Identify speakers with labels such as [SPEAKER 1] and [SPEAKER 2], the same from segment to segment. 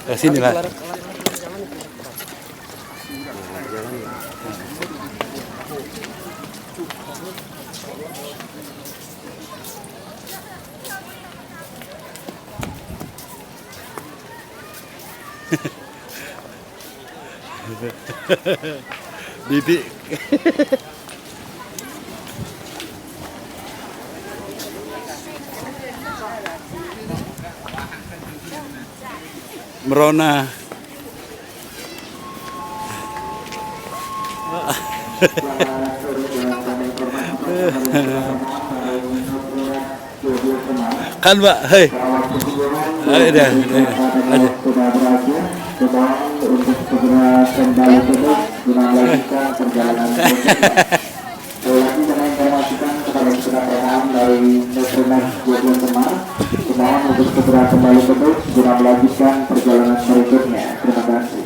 [SPEAKER 1] Ke sini lah. Didik. Merona. Kan Mbak, hei. Ayo dah, aja.
[SPEAKER 2] Untuk segera kembali tutup guna melanjutkan perjalanan lagi kami informasikan kepada segera paham dari Metronet Pelabuhan Semar, mohon untuk segera kembali tutup guna melanjutkan perjalanan berikutnya. Terima kasih.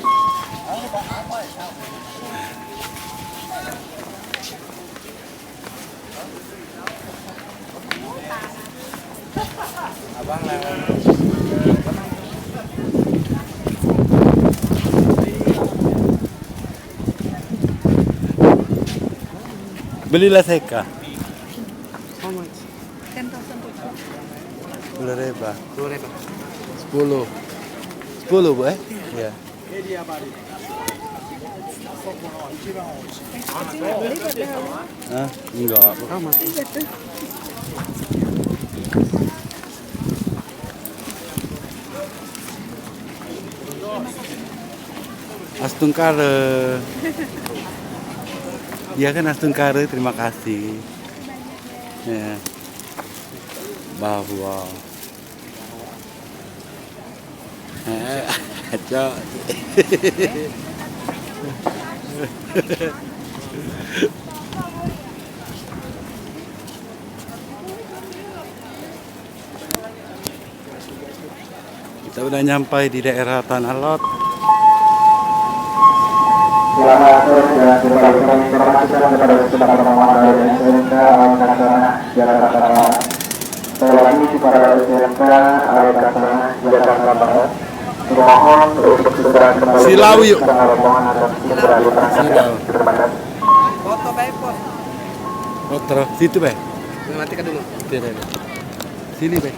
[SPEAKER 1] Belilah seka.
[SPEAKER 3] How much?
[SPEAKER 1] 10.000.
[SPEAKER 3] 10.000.
[SPEAKER 1] 10. 10 Bu ya. Hah? Enggak.
[SPEAKER 3] How much?
[SPEAKER 1] Astungkare. Iya kan Astungkare, terima kasih. Ya. Bahwa Cok. Kita udah nyampai di daerah Tanah Lot.
[SPEAKER 2] Selamat sore dan kembali kami informasikan kepada segala pemohon dari SMK Alkasana Jakarta Barat. Sekali lagi kepada SMK Alkasana Jakarta Barat, mohon untuk segera kembali
[SPEAKER 1] Silau yuk.
[SPEAKER 2] karena rombongan akan segera diberangkatkan. Terima kasih.
[SPEAKER 3] Foto baik pos.
[SPEAKER 1] Oh, terus situ, Be.
[SPEAKER 3] Matikan dulu.
[SPEAKER 1] Sini, Be.